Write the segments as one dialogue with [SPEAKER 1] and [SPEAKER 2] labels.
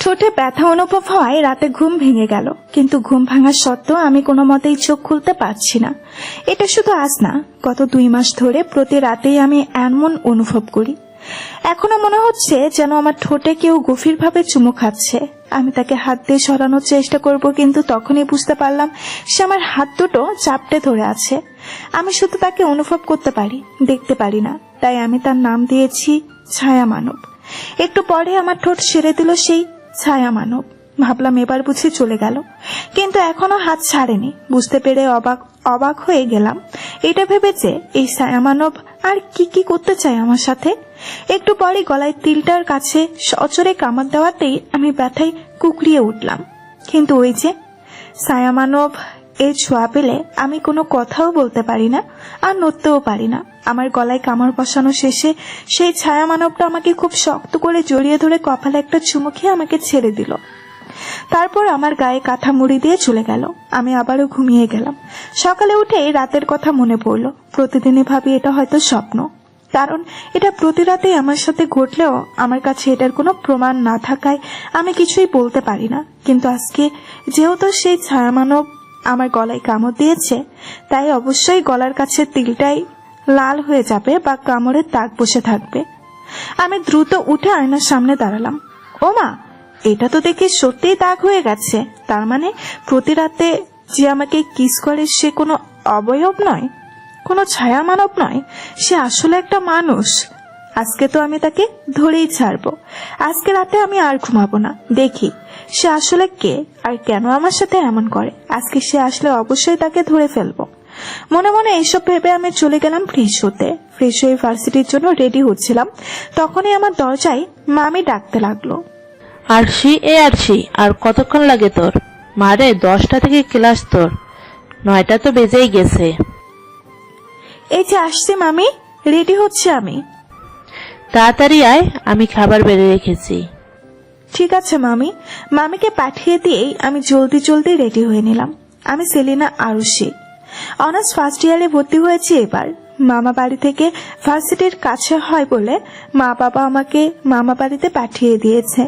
[SPEAKER 1] ঠোঁটে ব্যথা অনুভব হওয়ায় রাতে ঘুম ভেঙে গেল, কিন্তু ঘুম ভাঙার সত্ত্বেও আমি কোনো মতেই চোখ খুলতে পারছি না। এটা শুধু আজ না, গত 2 মাস ধরে প্রতি রাতেই আমি এমন অনুভব করি। এখনো মনে হচ্ছে যেন আমার ঠোঁটে কেউ গভীরভাবে চুমু খাচ্ছে। আমি তাকে হাত দিয়ে সরানোর চেষ্টা করব, কিন্তু তখনই বুঝতে পারলাম সে আমার হাত দুটো চাপটে ধরে আছে। আমি শুধু তাকে অনুভব করতে পারি, দেখতে পারি না। তাই আমি তার নাম দিয়েছি ছায়া মানব। একটু পরে আমার ঠোঁট সেরে দিল সেই ছায়া মানব। ভাবলাম এবার বুঝি চলে গেল, কিন্তু এখনো হাত ছাড়েনি। বুঝতে পেরে অবাক হয়ে গেলাম। এটা ভেবেছে এই ছায়া মানব আর কি করতে চায় আমার সাথে। একটু পরে গলায় তিলটার কাছে সচরে কামড় দেওয়াতেই আমি ব্যথায় কুকড়িয়ে উঠলাম। কিন্তু ওই যে ছায়া মানব, এর ছোঁয়া পেলে আমি কোনো কথাও বলতে পারি না, আর নড়তেও পারি না। আমার গলায় কামড় বসানো শেষে সেই ছায়া মানবটা আমাকে খুব শক্ত করে জড়িয়ে ধরে কপালে একটা চুমু খেয়ে আমাকে ছেড়ে দিল। তারপর আমার গায়ে কাঁথা মুড়ি দিয়ে চলে গেল। আমি আবারও ঘুমিয়ে গেলাম। সকালে উঠে রাতের কথা মনে পড়লো। প্রতিদিনই ভাবি এটা হয়তো স্বপ্ন, কারণ এটা প্রতি রাতেই আমার সাথে ঘটলেও আমার কাছে এটার কোনো প্রমাণ না থাকায় আমি কিছুই বলতে পারি না। কিন্তু আজকে যেহেতু সেই ছায়া মানব আমার গলায় কামড় দিয়েছে, তাই অবশ্যই গলার কাছে তিলটাই লাল হয়ে যাবে বা কামড়ের দাগ বসে থাকবে। আমি দ্রুত উঠে আয়নার সামনে দাঁড়ালাম। ও মা, এটা তো দেখে সত্যিই দাগ হয়ে গেছে। তার মানে প্রতি রাতে যে আমাকে কিস করে সে কোনো অবয়ব নয়, কোনো ছায়া মানব নয়, সে আসলে একটা মানুষ। আজকে তো আমি তাকে ধরেই ছাড়বো। আজকে রাতে আমি আর ঘুমাবো না, দেখি সে আসলে কে আর কেন আমার সাথে এমন করে। আজকে সে আসলে অবশ্যই তাকে ধরে ফেলবো। মনে মনে এইসব ভেবে আমি চলে গেলাম ফ্রেশ হতে। ফ্রেশ হয়ে ভার্সিটির জন্য রেডি হচ্ছিলাম, তখনই আমার দরজায় মামি ডাকতে লাগলো।
[SPEAKER 2] আরশি, আরশি, আর কতক্ষণ লাগে তোর? মারে 10টা থেকে ক্লাস তোর, 9টা তো বেজেই গেছে।
[SPEAKER 1] এই যে আসছি মামি, রেডি হচ্ছে আমি।
[SPEAKER 2] তাড়াতাড়ি আয়, আমি খাবার বেড়ে রেখেছি।
[SPEAKER 1] ঠিক আছে মামি। মামিকে পাঠিয়ে দিয়েই আমি জলদি রেডি হয়ে নিলাম। আমি সেলিনা আরুষি, অনার্স ফার্স্ট ইয়ারে ভর্তি হয়েছি এবার। মামা বাড়ি থেকে ভার্সিটির কাছে হয় বলে মা বাবা আমাকে মামা বাড়িতে পাঠিয়ে দিয়েছে।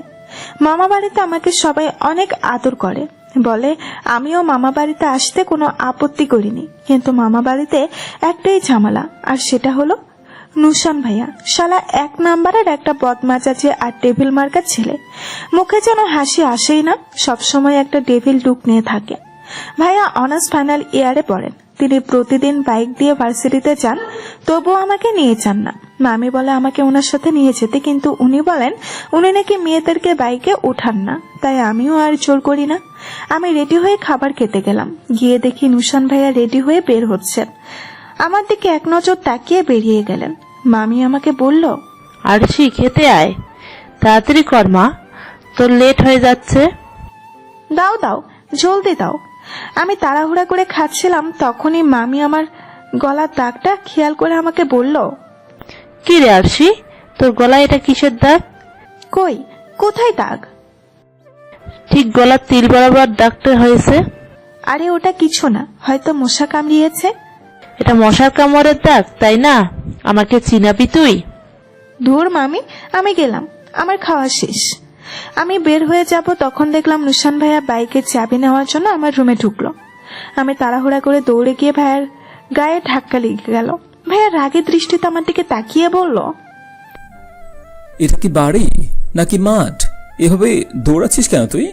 [SPEAKER 1] মামা বাড়িতে আমাকে সবাই অনেক আদর করে, বলে আমিও মামা বাড়িতে আসতে কোনো আপত্তি করিনি। কিন্তু মামা বাড়িতে একটাই ঝামেলা, আর সেটা হলো নুশান ভাইয়া। শালা 1 নাম্বারের একটা বদমাজাজি আর টেবিল মার্কার ছেলে। মুখে যেন হাসি আসেই না, সবসময় একটা ডেভিল লুক নিয়ে থাকে। ভাইয়া অনার্স ফাইনাল ইয়ারে পড়েন। তিনি প্রতিদিন বাইক দিয়ে ভার্সিটিতে যান, তবুও আমাকে নিয়ে যান না। মামি বলে আমাকে ওনার সাথে নিয়ে যেতে, কিন্তু উনি বলেন উনি নাকি মেয়েদেরকে বাইকে উঠান না। তাই আমিও আর জোর করি না। আমি রেডি হয়ে খাবার খেতে গেলাম। গিয়ে দেখি নুশান ভাইয়া রেডি হয়ে বের হচ্ছেন। আমার দিকে এক নজর তাকিয়ে বেরিয়ে গেলেন। মামি আমাকে বলল,
[SPEAKER 2] আরশি, খেতে আয়, তাড়াতাড়ি কর মা, তোর লেট হয়ে যাচ্ছে।
[SPEAKER 1] দাও দাও, জলদি দাও। আমি তাড়াহুড়া করে খাচ্ছিলাম, তখনই মামি আমার গলার দাগটা খেয়াল করে আমাকে বলল,
[SPEAKER 2] কি রে আরশি, তোর গলায় এটা কিসের দাগ?
[SPEAKER 1] কই, কোথায় দাগ?
[SPEAKER 2] ঠিক গলার তিল বরাবর দাগটা হয়েছে।
[SPEAKER 1] আরে ওটা কিছু না, হয়তো মশা কামড়িয়েছে।
[SPEAKER 2] এটা মশার কামড়ের দাগ, তাই না? আমাকে চিনাবি তুই?
[SPEAKER 1] ধুর মামি, আমি গেলাম, আমার খাওয়া শেষ। আমি বের হয়ে যাব, তখন দেখলাম নুশান ভাইয়া বাইকের চাবি নেওয়ার জন্য আমার রুমে ঢুকলো। আমি তাড়াহুড়া করে দৌড়ে গিয়ে ভাইয়ার গায়ে ধাক্কা লেগে গেল। ভাইয়া রাগের দৃষ্টিতে আমার দিকে তাকিয়ে বলল,
[SPEAKER 3] এটা কি বাড়ি নাকি মাঠ? এভাবে দৌড়াচ্ছিস কেন তুই?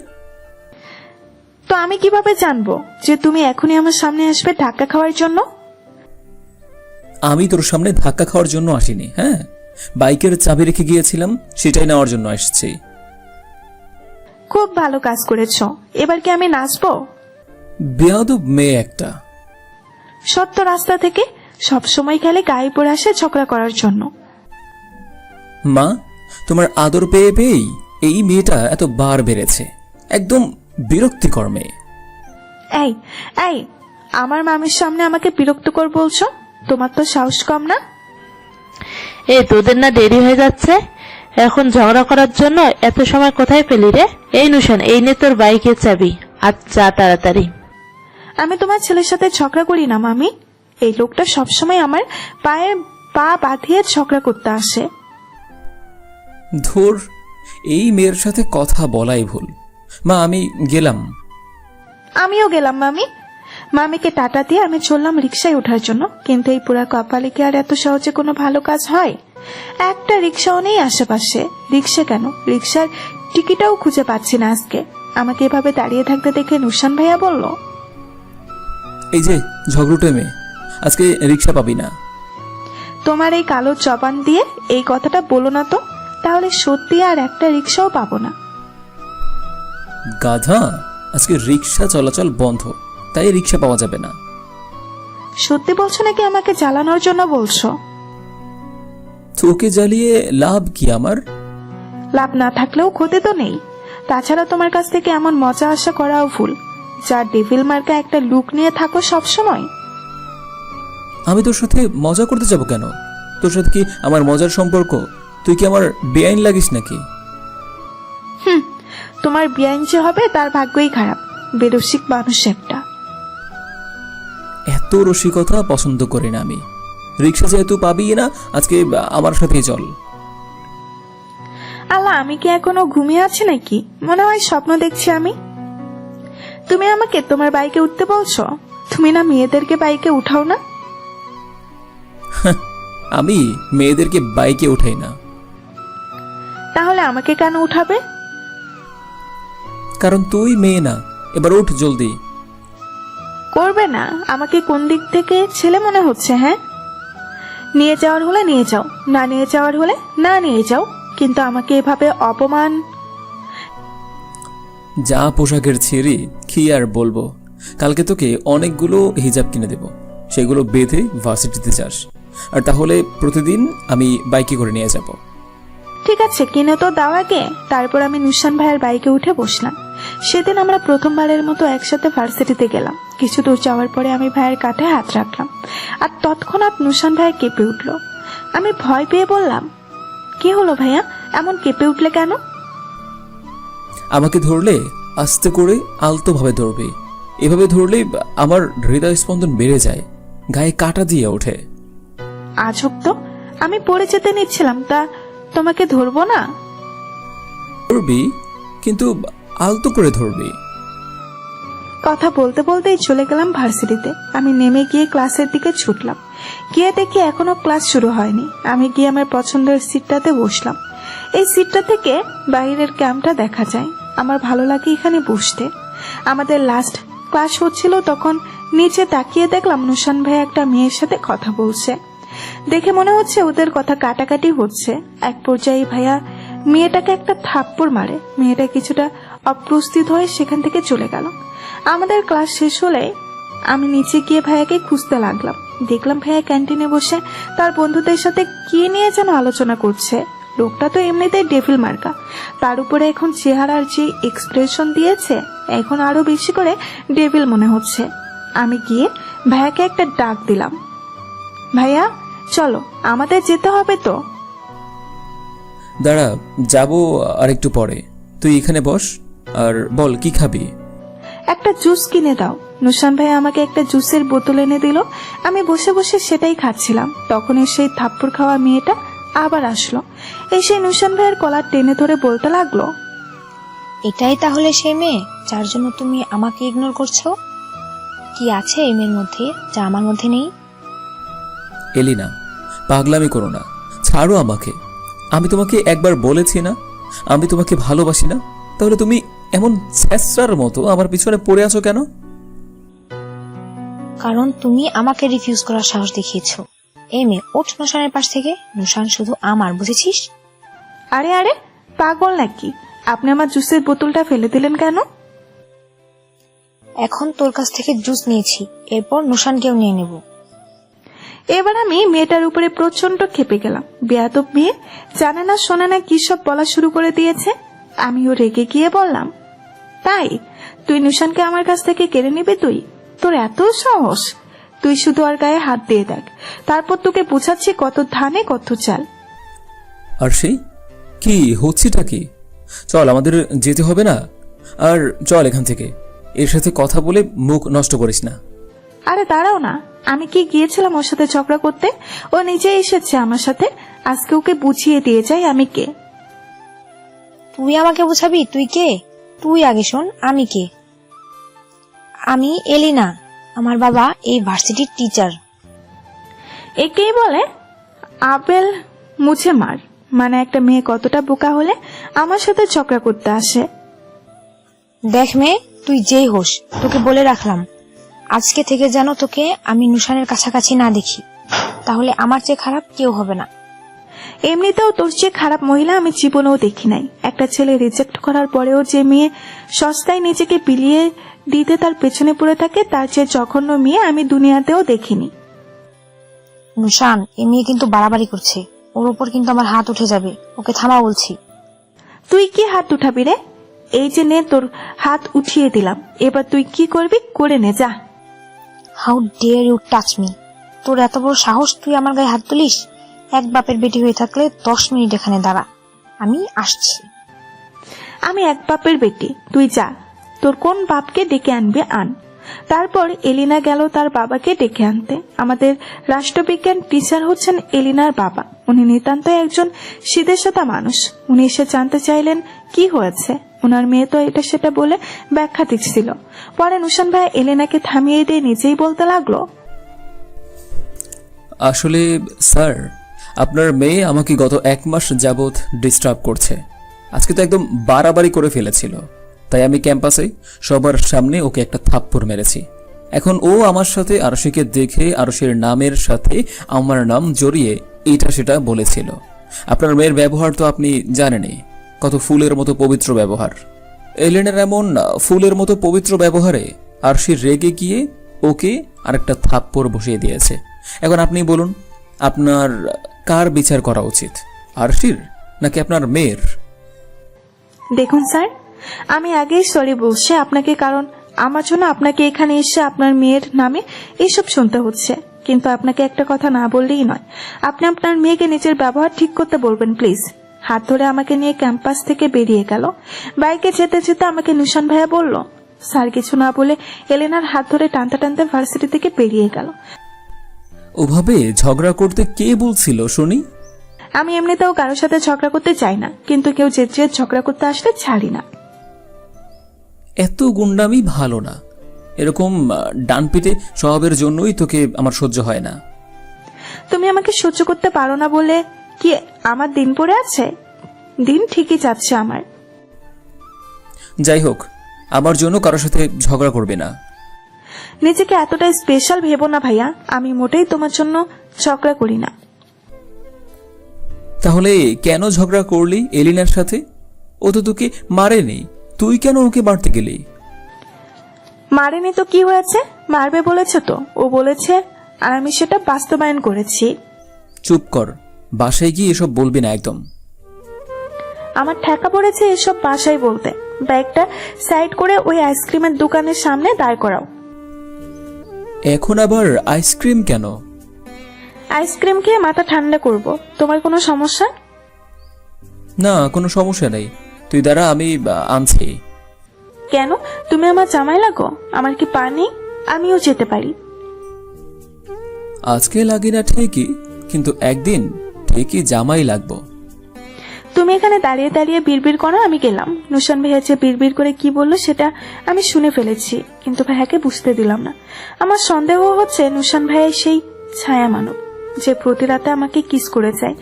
[SPEAKER 1] তো আমি কিভাবে জানবো যে তুমি এখনই আমার সামনে আসবে ধাক্কা খাওয়ার জন্য?
[SPEAKER 3] আমি তোর সামনে ধাক্কা খাওয়ার জন্য আসিনি। হ্যাঁ, বাইকের চাবি রেখে গিয়েছিলাম, সেটাই নেওয়ার জন্য আসছি।
[SPEAKER 1] খুব ভালো কাজ করেছ। এবার কি আমি নাচবো?
[SPEAKER 3] বেয়াদব মেয়ে একটা।
[SPEAKER 1] সত্য রাস্তা থেকে সবসময় খেলে গায়ে পড়ে আসে ঝগড়া করার জন্য।
[SPEAKER 3] মা, তোমার আদর পেয়ে পেয়েই এই মেয়েটা এত বার বেড়েছে। একদম বিরক্তিকর মেয়ে।
[SPEAKER 1] এই এই, আমার মামির সামনে আমাকে বিরক্তকর বলছো? তোমার তো সাহস কম না?
[SPEAKER 2] তোদের না দেরি হয়ে যাচ্ছে? এখন ঝগড়া করার জন্য এত সময় কোথায় পেলি রে? এই নুশান, এই নে তোর বাইকের চাবি, আর যা তাড়াতাড়ি।
[SPEAKER 1] আমি তোমার ছেলের সাথে ঝগড়া করি না মামি। এই লোকটা সবসময় আমার পায়ে পা বাঁধিয়ে ঝগড়া করতে আসে।
[SPEAKER 3] ধুর, এই মেয়ের সাথে কথা বলাই ভুল। মা, আমি গেলাম।
[SPEAKER 1] আমিও গেলাম মামি। মামিকে টাটা দিয়ে আমি চললাম রিক্সায় ওঠার জন্য, কিন্তু এই পুরা কপালে কি আর এত সহজে কোনো ভালো কাজ হয়? একটা রিক্সাও নেই আশেপাশে। রিক্সা কেন, রিক্সার টিকিটও খুঁজে পাচ্ছি না আজকে। আমাকে এভাবে দাঁড়িয়ে থাকতে দেখে নুসান ভাইয়া বলল,
[SPEAKER 3] এই যে ঝগড়ুটে মেয়ে, আজকে রিক্সা পাবি না।
[SPEAKER 1] তোমার এই কালো জবান দিয়ে এই কথাটা বলো না তো, তাহলে সত্যি আর একটা রিক্সাও পাবো না।
[SPEAKER 3] গাধা, আজকে রিক্সা চলাচল বন্ধ, তাই রিক্সা পাওয়া যাবে না।
[SPEAKER 1] সত্যি বলছো নাকি আমাকে জ্বালানোর জন্য বলছো?
[SPEAKER 3] তোকে জ্বালিয়ে লাভ কি আমার?
[SPEAKER 1] লাভ না থাকলেও ক্ষতি তো নেই। তাছাড়া তোমার কাছ থেকে এমন মজা আশা করাও ভুল, যার ডেভিল মার্কা একটা লুক নিয়ে থাকো সব সময়।
[SPEAKER 3] আমি তোর সাথে মজা করতে যাব কেন? তোর সাথে কি আমার মজার সম্পর্ক? তুই কি আমার বেআইন লাগিস নাকি?
[SPEAKER 1] তোমার বিয়াইন যে হবে তার ভাগ্যই খারাপ, বেরসিক মানুষ একটা।
[SPEAKER 3] এত রসিকতা পছন্দ করি না আমি। রিক্সা যেহেতু পাবি না, আজকে আমার সাথেই চল।
[SPEAKER 1] আল্লাহ, আমি কি এখনো ঘুমিয়ে আছি নাকি? মনে হয় স্বপ্ন দেখছি আমি। তুমি আমাকে তোমার বাইকে উঠতে বলছো? তুমি না মেয়েদেরকে বাইকে উঠাও না?
[SPEAKER 3] আমি মেয়েদেরকে বাইকে উঠাই না।
[SPEAKER 1] তাহলে আমাকে কেন উঠাবে?
[SPEAKER 3] কারণ তুই মেয়ে না। এবার উঠ জলদি।
[SPEAKER 1] করবে না? আমাকে কোন দিক থেকে ছেলে মনে হচ্ছে? হ্যাঁ, নিয়ে যাওয়ার হলে নিয়ে যাও, না নিয়ে যাওয়ার হলে না নিয়ে যাও, কিন্তু আমাকে এভাবে অপমান।
[SPEAKER 3] যা পোশাকের ছিঁড়ি, কি আর বলবো। কালকে তোকে অনেকগুলো হিজাব কিনে দেব, সেগুলো বেঁধে ভার্সিটিতে যাস। আর তাহলে প্রতিদিন আমি বাইকে করে নিয়ে যাব।
[SPEAKER 1] ঠিক আছে, কিনে তো দাও আগে। তারপর আমি নুসান ভাইয়ের বাইকে উঠে বসলাম। সেদিন আমরা প্রথমবারের মতো একসাথে ভার্সিটিতে গেলাম। কিছু দূর যাওয়ার পরে আমি ভাইয়ের কাঁধে হাত রাখলাম, আর তৎক্ষণাৎ নুসান ভাই কেঁপে উঠল। আমি ভয় পেয়ে বললাম, কি হলো ভাইয়া, এমন কেঁপে উঠলে কেন?
[SPEAKER 3] আমাকে ধরলে আস্তে করে আলতোভাবে ধরবে। এভাবে ধরলে আমার হৃদয় স্পন্দন বেড়ে যায়, গায়ে কাটা দিয়ে ওঠে।
[SPEAKER 1] আজব তো, আমি পড়ে যেতে নিচ্ছিলাম, তা তোমাকে ধরবো না?
[SPEAKER 3] ধরবি, কিন্তু আলতো করে ধরবি।
[SPEAKER 1] কথা বলতে বলতেই চলে গেলাম ভার্সিটিতে। আমি নেমে গিয়ে ক্লাসের দিকে ছুটলাম। গিয়ে দেখি এখনো ক্লাস শুরু হয়নি। আমি গিয়ে আমার পছন্দের সিটটাতে বসলাম। এই সিটটা থেকে বাইরের ক্যাম্পটা দেখা যায়। আমার ভালো লাগে এখানে বসতে। আমাদের লাস্ট ক্লাস হচ্ছিল, তখন নিচে তাকিয়ে দেখলাম নুসান ভাই একটা মেয়ের সাথে কথা বলছে। দেখে মনে হচ্ছে ওদের কথা কাটাকাটি হচ্ছে। এক পর্যায়ে ভাইয়া মেয়েটাকে একটা থাপ্পড় মারে। মেয়েটা কিছুটা অপ্রস্তুত হয়ে সেখান থেকে চলে গেল। আমাদের ক্লাস শেষ হলে আমি নিচে গিয়ে ভাইয়াকে খুঁজতে লাগলাম। দেখলাম ভাইয়া ক্যান্টিনে বসে তার বন্ধুদের সাথে কি নিয়ে যেন আলোচনা করছে। লোকটা তো এমনিতেই ডেভিল মার্কা, তার উপরে এখন চেহারার যে এক্সপ্রেশন দিয়েছে, এখন আরো বেশি করে ডেভিল মনে হচ্ছে। আমি গিয়ে ভাইয়াকে একটা ডাক দিলাম, ভাইয়া চলো, আমাদের যেতে হবে তো।
[SPEAKER 3] দাঁড়া, যাবো আর একটু পরে। তুই এখানে বস আর বল কি খাবি।
[SPEAKER 1] একটা জুস কিনে দাও। নুসান ভাই আমাকে একটা জুসের বোতল এনে দিল। আমি বসে বসে সেটাই খাচ্ছিলাম। তখন সেই থাপ্পড় খাওয়া মেয়েটা আবার আসলো। এসে নুসান ভাইয়ের কলার টেনে ধরে বলতে লাগলো,
[SPEAKER 4] এটাই তাহলে সেই মেয়ে যার জন্য তুমি আমাকে ইগনোর করছো? কি আছে এই মেয়ের মধ্যে যা আমার মধ্যে নেই?
[SPEAKER 3] এলিনা, পাগলামি করো না, ছাড়ো আমাকে। আমি তোমাকে একবার বলেছি না আমি তোমাকে ভালোবাসি না? তাহলে তুমি এমন ছেঁচড়ার মতো আমার পিছনে পড়ে আছো কেন?
[SPEAKER 4] কারণ তুমি আমাকে রিফিউজ করার সাহস দেখিয়েছো। এই মেয়ে, ওঠ নুসানের পাশ থেকে। নুসান শুধু আমার, বুঝেছিস?
[SPEAKER 1] আরে আরে, পাগল নাকি? আপনি আমার জুসের বোতলটা ফেলে দিলেন কেন?
[SPEAKER 4] এখন তোর কাছ থেকে জুস নিয়েছি, এরপর নুসানকেও নিয়ে নেব।
[SPEAKER 1] এবার আমি মেয়েটার উপরে প্রচন্ড ক্ষেপে গেলাম। বেয়াদব মেয়ে, জানে না শোনে না কি সব বলা শুরু করে দিয়েছে। আমিও রেগে গিয়ে বললাম, তাই তুই নুসানকে আমার কাছ থেকে কেড়ে নিবি? তোর এত সাহস? তুই শুধু আর গায়ে হাত দিয়ে দেখ, তারপর তোকে বুঝাচ্ছি কত ধানে কত চাল।
[SPEAKER 3] আর সেই কি হচ্ছেটা কি? চল, আমাদের যেতে হবে না? আর চল এখান থেকে। এর সাথে কথা বলে মুখ নষ্ট করিস না।
[SPEAKER 1] আরে দাঁড়াও না, আমি কি গিয়েছিলাম ওর সাথে ঝগড়া করতে? ও নিজে এসেছে আমার সাথে। আজকে ওকে বুঝিয়ে দিয়ে যাই আমি কে।
[SPEAKER 4] তুই আমাকে বোঝাবি তুই কে? তুই আগে শোন আমি কে। আমি এলিনা, আমার বাবা এই ভার্সিটির টিচার।
[SPEAKER 1] একেই বলে আপেল মুছে মার, মানে একটা মেয়ে কতটা বোকা হলে আমার সাথে ঝগড়া করতে আসে।
[SPEAKER 4] দেখ মেয়ে, তুই যেই হোস, তোকে বলে রাখলাম আজকে থেকে যেন তোকে আমি নুশানের কাছাকাছি না দেখি, তাহলে আমার চেয়ে খারাপ কেউ হবে না।
[SPEAKER 1] এমনিতেও তোর চেয়ে খারাপ মহিলা আমি জীবনেও দেখি নাই। একটা ছেলে রিজেক্ট করার পরেও যে মেয়ে সস্তায় নিজেকে বিলিয়ে দিতে তার পেছনে পড়ে থাকে, তার চেয়ে জঘন্য মেয়ে আমি দুনিয়াতেও দেখিনি।
[SPEAKER 4] নুশান, এ মেয়ে কিন্তু বাড়াবাড়ি করছে, ওর ওপর কিন্তু আমার হাত উঠে যাবে, ওকে থামা বলছি।
[SPEAKER 1] তুই কি হাত উঠাবি রে? এই যে নে, তোর হাত উঠিয়ে দিলাম, এবার তুই কি করবি করে নে, যা।
[SPEAKER 4] How dare you touch me! তোর এত বড় সাহস, তুই আমার গায়ে হাত তুলিস? এক বাপের বেটি হয়ে থাকলে 10 মিনিট এখানে দাঁড়া, আমি আসছি।
[SPEAKER 1] আমি এক বাপের বেটি, তুই যা, তোর কোন বাপকে ডেকে আনবে আন। তারপর এলিনা গেল তার বাবাকে ডেকে আনতে। আমাদের রাষ্ট্রবিজ্ঞান টিচার হচ্ছেন এলিনার বাবা। উনি নিতান্ত একজন সিধেসাদা মানুষ। উনি এসে জানতে চাইলেন কি হয়েছে। ওনার মেয়ে তো এটা সেটা বলে ব্যাখ্যা দিচ্ছিল। পরে নুশান ভাই এলিনাকে থামিয়ে দিয়ে নিজেই বলতে লাগলো,
[SPEAKER 3] আসলে স্যার, আপনার মেয়ে আমাকে গত 1 মাস যাবৎ ডিস্টার্ব করছে। আজকে তো একদম বাড়াবাড়ি করে ফেলেছিল, তাই আমি ক্যাম্পাসে সবার সামনে ওকে একটা থাপ্পড় মেরেছি। এখন ও আমার সাথে আরশিকে দেখে আরশির নামের সাথে আমার নাম জড়িয়ে এটা সেটা বলেছিল। আপনার মেয়ের ব্যবহার তো আপনি জানেনই, কত ফুলের মতো পবিত্র ব্যবহার। এলেনের এমন ফুলের মতো পবিত্র ব্যবহারে আরশি রেগে গিয়ে ওকে আরেকটা থাপ্পড় বসিয়ে দিয়েছে। এখন আপনি বলুন, আপনার কার বিচার করা উচিত, আরশির নাকি আপনার মেয়ের?
[SPEAKER 1] দেখুন স্যার, আমি আগেই সরি বলছি আপনাকে, কারণ আমার জন্য আপনাকে এখানে এসে আপনার মেয়ের নামে এসব শুনতে হচ্ছে। কিন্তু আপনাকে একটা কথা না বললেই নয়, আপনি আপনার মেয়েকে নিজের ব্যবহার ঠিক করতে বলবেন প্লিজ। হাত ধরে আমাকে নিয়ে ক্যাম্পাস থেকে বেরিয়ে গেল। বাইকে যেতে যেতে আমাকে নুশান ভাইয়া বলল। স্যার কিছু না বলে এলেনার হাত ধরে টানতে টানতে ভার্সিটি থেকে বেরিয়ে গেল।
[SPEAKER 3] ওভাবে ঝগড়া করতে কে বলছিল শুনি?
[SPEAKER 1] আমি এমনিতেও কারোর সাথে ঝগড়া করতে চাই না, কিন্তু কেউ যে ঝগড়া করতে আসলে ছাড়ি না।
[SPEAKER 3] এত গুন্ডামি ভালো না। এরকম ডানপিটে স্বভাবের জন্যই তোকে আমার সহ্য হয় না।
[SPEAKER 1] তুমি আমাকে সহ্য করতে পারো না বলে কি আমার দিন পড়ে আছে? দিন ঠিকই যাচ্ছে আমার।
[SPEAKER 3] যাই হোক, আমার জন্য কারোর সাথে ঝগড়া করবে না।
[SPEAKER 1] নিজেকে এতটা স্পেশাল ভেবো না ভাইয়া, আমি মোটেই তোমার জন্য ঝগড়া করি না।
[SPEAKER 3] তাহলে কেন ঝগড়া করলি এলিনার সাথে? ও তো তোকে মারেনি, তুই কেন ওকে মারতে গেলি?
[SPEAKER 1] মারেনি তো কি হয়েছে, মারবে বলেছে তো, ও বলেছে আর আমি সেটা বাস্তবায়ন করেছি।
[SPEAKER 3] চুপ কর, বাসায় গিয়ে এসব বলবি না একদম।
[SPEAKER 1] আমার ঠেকা পড়েছে এসব বাসায় বলতে। ব্যাগটা সাইড করে ওই আইসক্রিমের দোকানের সামনে দাঁড় করাও।
[SPEAKER 3] এখন আবার আইসক্রিম কেন?
[SPEAKER 1] আইসক্রিম খেয়ে মাথা ঠান্ডা করব। তোমার কোনো সমস্যা?
[SPEAKER 3] না, কোনো সমস্যা নেই, তুই দাঁড়া, আমি আনছি।
[SPEAKER 1] কেন, তুমি আমার জামাই লাগো? আমার কি পা নেই? আমিও যেতে পারি।
[SPEAKER 3] আজকে লাগি না ঠিকই, কিন্তু একদিন ঠিকই জামাই লাগবো।
[SPEAKER 1] তুমি এখানে দাঁড়িয়ে দাঁড়িয়ে বিড়বিড় করো, আমি গেলাম। নুশান ভাইয়া যে বিড়বিড় করে কি বললো সেটা আমি শুনে ফেলেছি, কিন্তু ভাইয়াকে বুঝতে দিলাম না। আমার সন্দেহ হচ্ছে নুশান ভাইয়া সেই ছায়া মানব যে প্রতি রাতে আমাকে কিস করে যায়।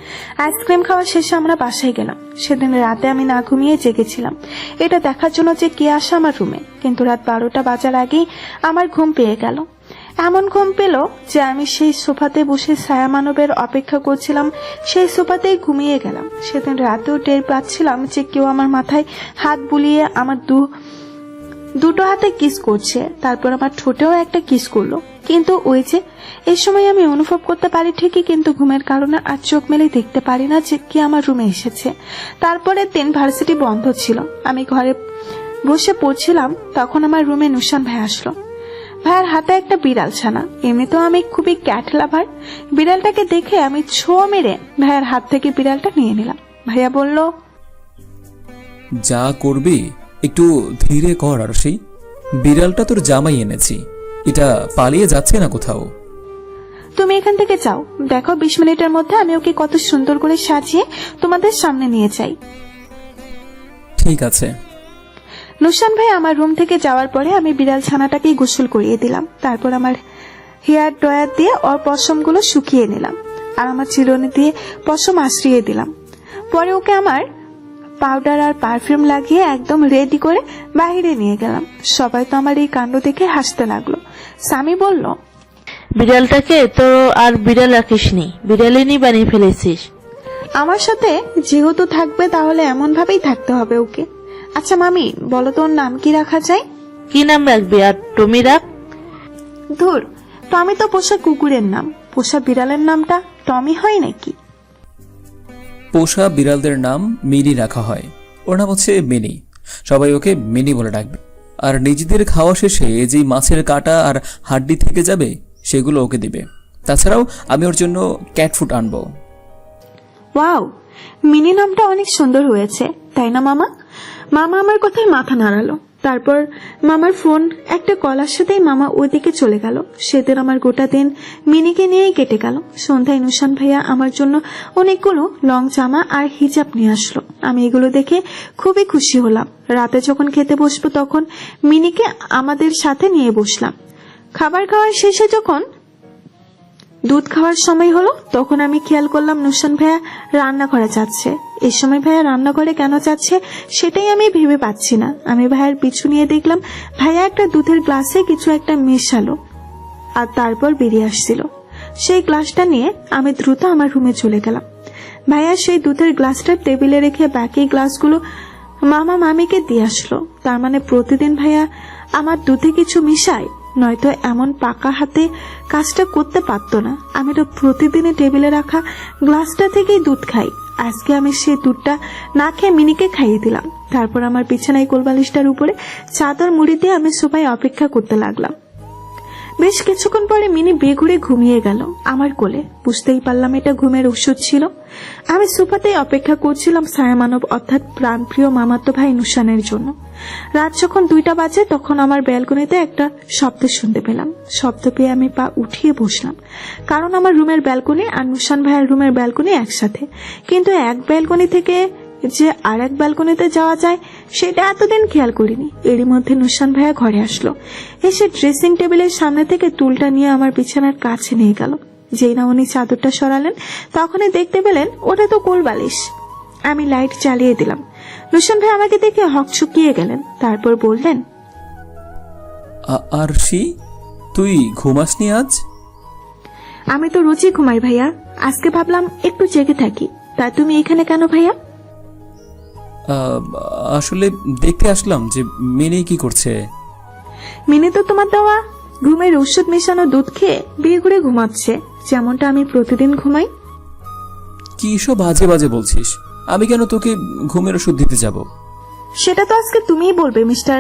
[SPEAKER 1] আইসক্রিম খাওয়া শেষে আমরা বাসায় গেলাম। সেদিন রাতে আমি না ঘুমিয়ে জেগেছিলাম এটা দেখার জন্য যে কে আসে আমার রুমে, কিন্তু রাত 12টা বাজার আগেই আমার ঘুম পেয়ে গেল। এমন ঘুম পেল যে আমি সেই সোফাতে বসে ছায়া মানবের অপেক্ষা করছিলাম, সেই সোফাতেই ঘুমিয়ে গেলাম। সেদিন রাতেও টের পাচ্ছিলাম যে কেউ আমার মাথায় হাত বুলিয়ে আমার দুটো হাতে কিস করছে, তারপর আমার ঠোঁটেও একটা কিস করলো। কিন্তু ওই যে এই সময় আমি অনুভব করতে পারি ঠিকই, কিন্তু ঘুমের কারণে আর চোখ মেলে দেখতে পারি না যে কে আমার রুমে এসেছে। তারপরে দিন ভার্সিটি বন্ধ ছিল, আমি ঘরে বসে পড়ছিলাম, তখন আমার রুমে নুশান ভাই আসলো। ভাইয়ের হাতে একটা বিড়াল ছানা। এমনিতেও আমি খুবই ক্যাট লাভার। বিড়ালটাকে দেখে আমি ছো মেরে ভাইয়ের হাত থেকে বিড়ালটা নিয়ে নিলাম। ভাইয়া বলল,
[SPEAKER 3] যা করবি একটু ধীরে কর আরশি, বিড়ালটা তোর জামাই এনেছি, এটা পালিয়ে যাচ্ছে না কোথাও।
[SPEAKER 1] তুমি এখান থেকে যাও, দেখো 20 মিনিটের মধ্যে আমি ওকে কত সুন্দর করে সাজিয়ে তোমাদের সামনে নিয়ে যাই।
[SPEAKER 3] ঠিক আছে।
[SPEAKER 1] নুশান ভাই আমার রুম থেকে যাওয়ার পরে আমি বিড়াল ছানাটাকেই গোসল করিয়ে দিলাম। তারপর আমার হেয়ার ড্রয়ার দিয়ে ওর পশমগুলো শুকিয়ে নিলাম আর আমার চিরুনি দিয়ে পশম আশ্রিয়ে দিলাম। পরে ওকে আমার পাউডার আর পারফিউম লাগিয়ে একদম রেডি করে বাইরে নিয়ে গেলাম। সবাই তো আমার এই কাণ্ড দেখে হাসতে লাগলো। স্বামী বলল,
[SPEAKER 2] বিড়ালটাকে তো আর বিড়াল রাখিসনি, বিড়ালিনী বানিয়ে ফেলেছিস।
[SPEAKER 1] আমার সাথে যেহেতু থাকবে তাহলে এমন ভাবেই থাকতে হবে ওকে। আচ্ছা মামি, বলো তো ওর নাম কি রাখা যায়?
[SPEAKER 2] কি নাম রাখবি? আর টমি রাখ।
[SPEAKER 1] ধুর, টমি তো পোষা কুকুরের নাম, পোষা বিড়ালের নামটা টমি হয় নাকি?
[SPEAKER 3] পোষা বিড়ালদের নাম মিনি রাখা হয়। ওর নাম হচ্ছে মিনি, সবাই ওকে মিনি বলে ডাকবে। আর নিজেদের খাওয়া শেষে যে মাছের কাঁটা আর হাড্ডি থেকে যাবে সেগুলো ওকে দিবে। তাছাড়াও আমি ওর জন্য ক্যাট ফুড আনবো।
[SPEAKER 1] ওয়াও, মিনি নামটা অনেক সুন্দর হয়েছে, তাই না মামা? মামা আমার কথায় মাথা নাড়ালো। তারপর মামার ফোন একটা কলার সাথেই মামা ওইদিকে চলে গেল। সেদিন আমার গোটা দিন মিনিকে নিয়েই কেটে গেল। সন্ধ্যায় নুশান ভাইয়া আমার জন্য অনেকগুলো লং জামা আর হিজাব নিয়ে আসলো। আমি এগুলো দেখে খুবই খুশি হলাম। রাতে যখন খেতে বসবো তখন মিনিকে আমাদের সাথে নিয়ে বসলাম। খাবার খাওয়ার শেষে যখন দুধ খাওয়ার সময় হলো তখন আমি খেয়াল করলাম নুশান ভাইয়া রান্নাঘরে যাচ্ছে। এই সময় ভাইয়া রান্নাঘরে কেন যাচ্ছে সেটাই আমি ভেবে পাচ্ছি না। আমি ভাইয়ার পিছু নিয়ে দেখলাম ভাইয়া একটা দুধের গ্লাসে কিছু একটা মেশালো আর তারপর বেরিয়ে আসছিল। সেই গ্লাসটা নিয়ে আমি দ্রুত আমার রুমে চলে গেলাম। ভাইয়া সেই দুধের গ্লাসটা টেবিলে রেখে বাকি গ্লাসগুলো মামা মামিকে দিয়ে আসলো। তার মানে প্রতিদিন ভাইয়া আমার দুধে কিছু মিশায়, নয়তো এমন পাকা হাতে কাজটা করতে পারতো না। আমি তো প্রতিদিনই টেবিলে রাখা গ্লাসটা থেকেই দুধ খাই। আজকে আমি সেই দুধটা না খেয়ে মিনিকে খাইয়ে দিলাম। তারপর আমার বিছানায় কোলবালিশটার উপরে চাদর মুড়ি দিয়ে আমি সবাই অপেক্ষা করতে লাগলাম। বেশ কিছুক্ষণ পরে মিনি বেঘুরে ঘুমিয়ে গেল আমার কোলে। বুঝতেই পারলাম এটা ঘুমের ওষুধ ছিল। আমি সোফাতেই অপেক্ষা করছিলাম ছায়া মানব অর্থাৎ প্রাণপ্রিয় মামাতো ভাই নুশানের জন্য। রাত যখন 2টা বাজে তখন আমার ব্যালকনিতে একটা শব্দ শুনতে পেলাম। শব্দ পেয়ে আমি পা উঠিয়ে বসলাম, কারণ আমার রুমের ব্যালকনি আর নুশান ভাইয়ের রুমের ব্যালকনি একসাথে। কিন্তু এক ব্যালকনি থেকে যে আর এক ব্যালকনিতে যাওয়া যায় সেটা এতদিন খেয়াল করিনি। এরই মধ্যে নুশান ভাইয়া ঘরে আসলো। এসে ড্রেসিং টেবিলের সামনে থেকে টুলটা নিয়ে আমার বিছানার কাছে নিয়ে গেল। যেই না উনি চাদরটা সরালেন তখনই দেখতে পেলেন ওটা তো কোলবালিশ। আমি লাইট চালিয়ে দিলাম। নুশান ভাই আমাকে দেখে হকচকিয়ে গেলেন। তারপর বললেন,
[SPEAKER 3] আরশি, তুই ঘুমাসনি আজ?
[SPEAKER 1] আমি তো রোজই ঘুমাই ভাইয়া, আজকে ভাবলাম একটু জেগে থাকি। তা তুমি এখানে কেন ভাইয়া?
[SPEAKER 3] আসলে দেখতে আসলাম যে মিনি কি করছে।
[SPEAKER 1] মিনি তো তোমার দেওয়া ঘুমের ওষুধ মেশানো দুধ খেয়ে বিয়ে ঘুরে ঘুমাচ্ছে, যেমনটা আমি প্রতিদিন ঘুমাই।
[SPEAKER 3] কি সব বাজে বাজে বলছিস? আমি কেন তোকে ঘুমের ওষুধ দিতে যাব?
[SPEAKER 1] সেটা তো আজকে তুমিই বলবে মিস্টার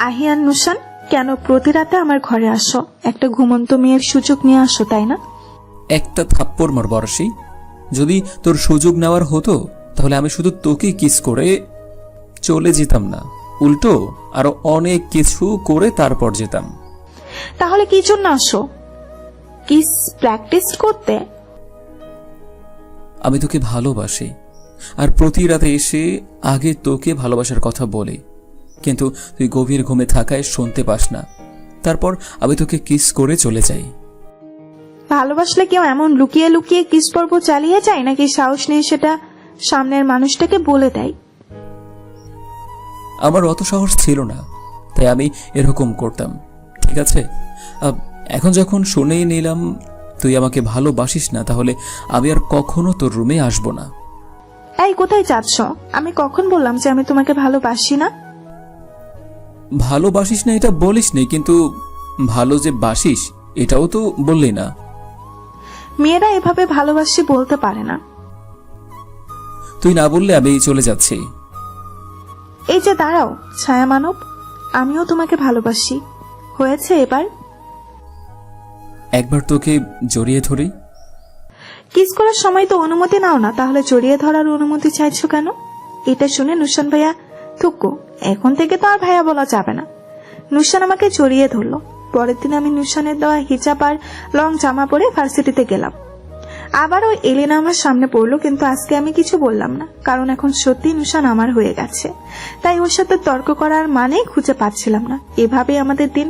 [SPEAKER 1] আহিয়ান নুশান। কেন প্রতি রাতে আমার ঘরে আসো? একটা ঘুমন্ত মেয়ের সুযোগ নিয়ে আসো, তাই না?
[SPEAKER 3] একটা থাপ্পড় মারব আরশি। যদি তোর সুযোগ নেওয়ার হতো তাহলে আমি শুধু তোকে কিস করে চলে যেতাম না, উল্টো আরো অনেক কিছু করে তারপর যেতাম।
[SPEAKER 1] তাহলে কি জন্য আসো? কিস প্র্যাকটিস করতে?
[SPEAKER 3] আমি তোকে ভালোবাসি আর প্রতি রাতে এসে আগে তোকে ভালোবাসার কথা বলি, কিন্তু তুই গভীর ঘুমে থাকায় শুনতে পাস না। তারপর আমি তোকে কিস করে চলে যাই।
[SPEAKER 1] ভালোবাসলে কেউ এমন লুকিয়ে লুকিয়ে কিস পর্ব চালিয়ে যায় নাকি সাহস নিয়ে সেটা সামনের মানুষটাকে বলে দেয়?
[SPEAKER 3] আমার অত সাহস ছিল না, তাই আমি এরকম করতাম। ঠিক আছে, এখন যখন শুনেই নিলাম তুই আমাকে ভালোবাসিস না, তাহলে আমি আর কখনো তোর রুমে আসবো না।
[SPEAKER 1] এই কোথায় যাচ্ছ? আমি কখন বললাম যে আমি তোমাকে ভালোবাসি না?
[SPEAKER 3] ভালোবাসিস না এটা বলিস নি, কিন্তু ভালো যে বাসিস এটাও তো বললি না।
[SPEAKER 1] মেয়েরা এভাবে ভালোবাসি বলতে পারে না।
[SPEAKER 3] তুই না বললে আমি চলে যাচ্ছি।
[SPEAKER 1] এই যে দাঁড়াও ছায়া মানব, আমিও তোমাকে ভালোবাসি। হয়েছে এবার?
[SPEAKER 3] একবার তোকে জড়িয়ে ধরি।
[SPEAKER 1] কিস করার সময় তো অনুমতি নাও না, তাহলে জড়িয়ে ধরার অনুমতি চাইছো কেন? এটা শুনে নুশান ভাইয়া থুকু, এখন থেকে তো আর ভাইয়া বলা যাবে না। নুশান আমাকে জড়িয়ে ধরলো। পরের দিন আমি নুশানের দেওয়া হিজাব আর লং জামা পরে ভার্সিটিতে গেলাম। আবারও এলিনা আমার সামনে পড়লো, কিন্তু আজকে আমি কিছু বললাম না, কারণ এখন সত্যি নুশান আমার হয়ে গেছে। তাই ওর সাথে তর্ক করার মানেই খুঁজে পাচ্ছিলাম না। এভাবেই আমাদের দিন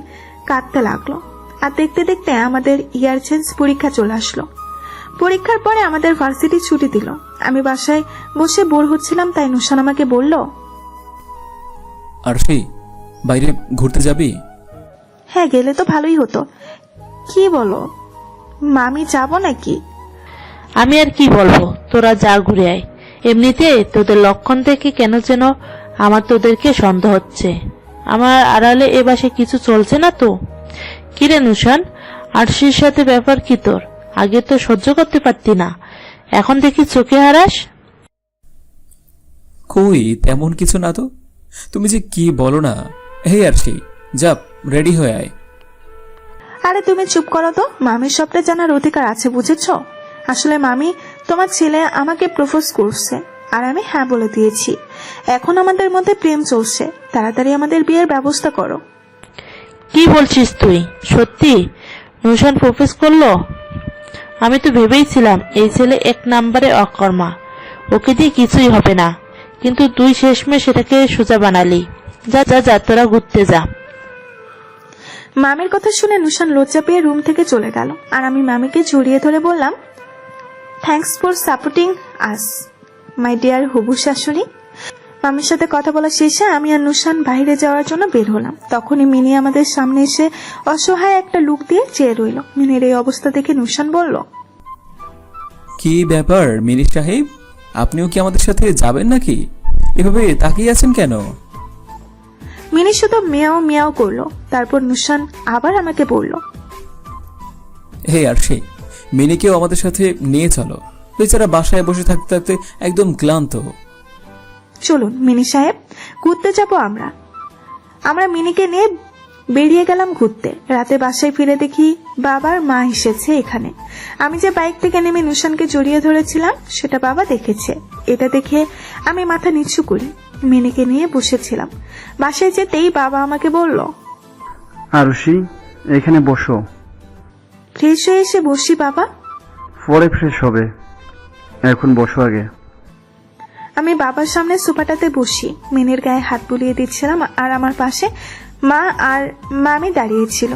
[SPEAKER 1] কাটতে লাগলো। আর দেখতে দেখতে আমাদের ইয়ার চেঞ্জ পরীক্ষা চলে আসলো। পরীক্ষার পরে আমাদের ভার্সিটি ছুটি দিল। আমি বাসায় বসে বোর হচ্ছিলাম, তাই নুশান আমাকে বলল,
[SPEAKER 3] আরশি, বাইরে ঘুরতে যাবি?
[SPEAKER 1] হ্যাঁ, গেলে তো ভালোই হতো। কি বলো মামি, যাবো নাকি?
[SPEAKER 2] আমি আর কি বলবো, তোরা যা ঘুরে আয়। এমনিতে তোদের লক্ষণ থেকে কেন যেন আমার তোদেরকে সন্দেহ হচ্ছে। আমার আড়ালে এ বাসায় কিছু চলছে না তো? কিরে নুশান, আরশির সাথে ব্যাপার কি তোর? আগে তো সহ্য করতে পারতি না, এখন দেখি চোখে হারাস।
[SPEAKER 3] কই, তেমন কিছু না তো। তুমি যে কি বলো না। হে আরশি, যা রেডি হয়ে আয়।
[SPEAKER 1] আরে তুমি চুপ করো তো, মামির সবটা জানার অধিকার আছে, বুঝেছো? আসলে মামি, তোমার ছেলে আমাকে প্রপোজ করছে আর আমি হ্যাঁ বলে দিয়েছি। এখন আমাদের মধ্যে প্রেম চলছে, তাড়াতাড়ি আমাদের বিয়ের ব্যবস্থা করো।
[SPEAKER 2] কি বলছিস তুই? সত্যি নুশান প্রপোজ করলো? আমি তো ভেবেইছিলাম এই ছেলে এক নম্বরে অকর্মা, ওকে দিয়ে কিছুই হবে না, কিন্তু তুই শেষমেশ সেটাকে সোজা বানালি। যা যা যা, তোরা ঘুরতে যা।
[SPEAKER 1] মামির কথা শুনে নুশান লজ্জা পেয়ে রুম থেকে চলে গেল, আর আমি মামিকে জড়িয়ে ধরে বললাম, thanks for supporting us my dear হবু শাশুড়ি। মামির সাথে কথা বলা শেষে আমি আর নুশান বাইরে যাওয়ার জন্য বের হলাম। তখনই মিনি আমাদের সামনে এসে অসহায় একটা লুক দিয়ে চেয়ে রইল। মিনির এই অবস্থা দেখে নুশান বলল,
[SPEAKER 3] কি ব্যাপার মিনি সাহেব, আপনিও কি আমাদের সাথে যাবেন নাকি? এভাবে তাকিয়ে আছেন কেন?
[SPEAKER 1] মিনি শুধু মিয়াও মিয়াও করলো। তারপর নুশান আবার আমাকে বলল,
[SPEAKER 3] হে আরশি, মিনিকেও আমাদের সাথে নিয়ে চলো। বেচারা বাসায় বসে থাকতে থাকতে একদম ক্লান্ত।
[SPEAKER 1] চলুন মিনি সাহেব, ঘুরতে যাবো আমরা। আমরা মিনিকে নিয়ে বেরিয়ে গেলাম ঘুরতে। রাতে বাসায় ফিরে দেখি বাবার মা এসেছে এখানে। আমি যে বাইক থেকে নেমে নুশানকে জড়িয়ে ধরেছিলাম সেটা বাবা দেখেছে। এটা দেখে আমি মাথা নিচু করি, মিনিকে নিয়ে বসেছিলাম। বাসায় যেতেই বাবা আমাকে বলল,
[SPEAKER 5] আরুষি, এখানে বসো।
[SPEAKER 1] ফ্রেশ হয়ে এসে বসি বাবা।
[SPEAKER 5] পরে ফ্রেশ হবে, এখন বসো আগে।
[SPEAKER 1] আমি বাবার সামনে সোফাটাতে বসি, মিনির গায়ে হাত বুলিয়ে দিচ্ছিলাম, আর আমার পাশে মা আর মামি দাঁড়িয়েছিল।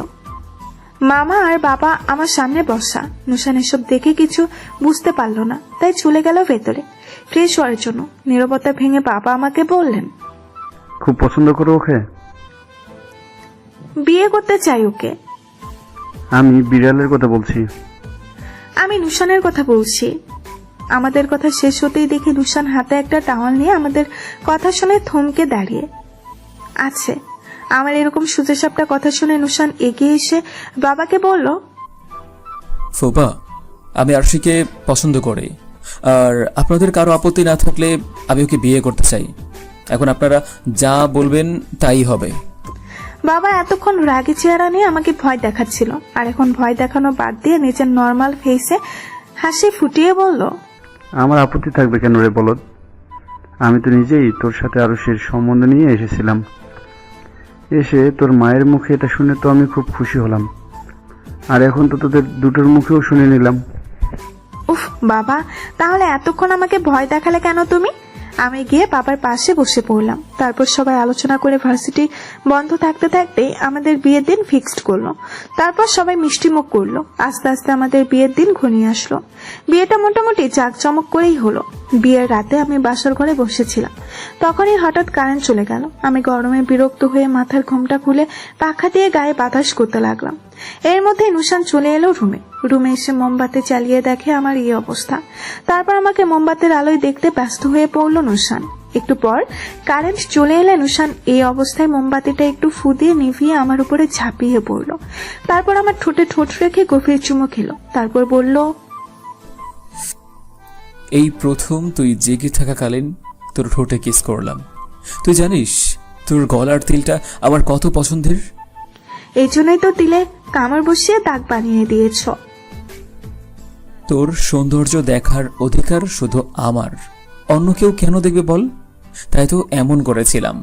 [SPEAKER 1] মামা আর বাবা আমার সামনে বসা। নুশান এসব দেখে কিছু বুঝতে পারলো না, তাই চলে গেল ভেতরে ফ্রেশ হওয়ার জন্য। নীরবতা ভেঙে বাবা আমাকে বললেন,
[SPEAKER 5] খুব পছন্দ করো ওকে?
[SPEAKER 1] বিয়ে করতে চাই ওকে।
[SPEAKER 5] আমি বিড়ালের কথা বলছি।
[SPEAKER 1] আমি নুশানের কথা বলছি। আমাদের কথা শেষ হতেই দেখি নুশান হাতে একটা টাওয়াল নিয়ে আমাদের কথা শুনে থমকে দাঁড়িয়ে আছে। আমার এরকম সুজেসাপটা কথা শুনে নুশান এগিয়ে এসে বাবাকে বলল,
[SPEAKER 3] ফুপা, আমি আরশিকে পছন্দ করি, আর আপনাদের কারো আপত্তি না থাকলে আমি ওকে বিয়ে করতে চাই। এখন আপনারা যা বলবেন তাই হবে।
[SPEAKER 1] বাবা এতক্ষণ রাগী চেহারা নিয়ে আমাকে ভয় দেখাচ্ছিল, আর এখন ভয় দেখানো বাদ দিয়ে নিজের নর্মাল ফেসে হাসি ফুটিয়ে বলল,
[SPEAKER 5] আমার আপত্তি থাকবে কেন রে বলদ? আমি তো নিজেই তোর সাথে আরুষির সম্বন্ধ নিয়ে এসেছিলাম। এসে তোর মায়ের মুখে এটা শুনে তো আমি খুব খুশি হলাম, আর এখন তো তোদের দুটোর মুখেও শুনে নিলাম।
[SPEAKER 1] উফ বাবা, তাহলে এতক্ষণ আমাকে ভয় দেখালে কেন তুমি? আমি গিয়ে বাবার পাশে বসে পড়লাম। তারপর সবাই আলোচনা করে ভার্সিটি বন্ধ থাকতে থাকতে আমাদের বিয়ের দিন ফিক্সড করলো। তারপর সবাই মিষ্টি মুখ করলো। আস্তে আস্তে আমাদের বিয়ের দিন ঘনিয়ে আসলো। বিয়েটা মোটামুটি জাঁকজমক করেই হলো। বিয়ের রাতে আমি বাসর ঘরে বসেছিলাম, তখনই হঠাৎ কারেন্ট চলে গেল। আমি গরমে বিরক্ত হয়ে মাথার ঘোমটা খুলে পাখা দিয়ে গায়ে বাতাস করতে লাগলাম। এর মধ্যে নুশান চলে এলো রুমে এসে মোমবাতি চালিয়ে দেখে আমার এই অবস্থা। তারপর আমাকে মোমবাতির আলোয় দেখতে ব্যস্ত হয়ে পড়লো নুশান। একটু পর কারেন্ট চলে এলে নুশান এই অবস্থায় মোমবাতিটা একটু ফু দিয়ে নিভিয়ে আমার উপরে ঝাঁপিয়ে পড়লো। তারপর আমার ঠোঁটে ঠোঁট রেখে গভীর চুমো খেলো। তারপর বলল,
[SPEAKER 3] এই প্রথম তুই জেগে থাকাকালীন তোর ঠোঁটে কিস করলাম। তুই জানিস তোর গলার তিলটা আমার কত পছন্দের?
[SPEAKER 1] এই জন্যই তো তিলে কামড় বসিয়ে দাগ বানিয়ে দিয়েছ।
[SPEAKER 3] তোর সৌন্দর্য দেখার অধিকার শুধু আমার, অন্য কেউ কেন দেখবে বল? তাই তো এমন করেছিলাম।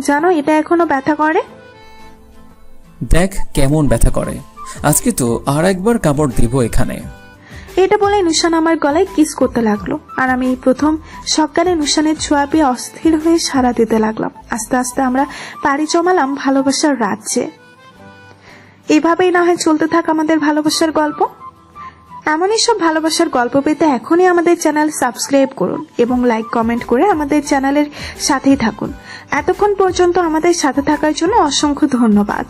[SPEAKER 1] জানো এটা এখনো ব্যথা করে?
[SPEAKER 3] দেখ কেমন ব্যথা করে। আজকে তো আর একবার কামড় দেব এখানে।
[SPEAKER 1] এটা বলে নুশান আমার গলায় কিস করতে লাগলো, আর আমি এই প্রথম সকালে নুশানের ছোঁয়া পেয়ে অস্থির হয়ে সাড়া দিতে লাগলাম। আস্তে আস্তে আমরা পাড়ি জমালাম ভালোবাসার রাজ্যে। এভাবেই না হয় চলতে থাক আমাদের ভালোবাসার গল্প। এমনই সব ভালোবাসার গল্প পেতে এখনই আমাদের চ্যানেল সাবস্ক্রাইব করুন এবং লাইক কমেন্ট করে আমাদের চ্যানেলের সাথেই থাকুন। এতক্ষণ পর্যন্ত আমাদের সাথে থাকার জন্য অসংখ্য ধন্যবাদ।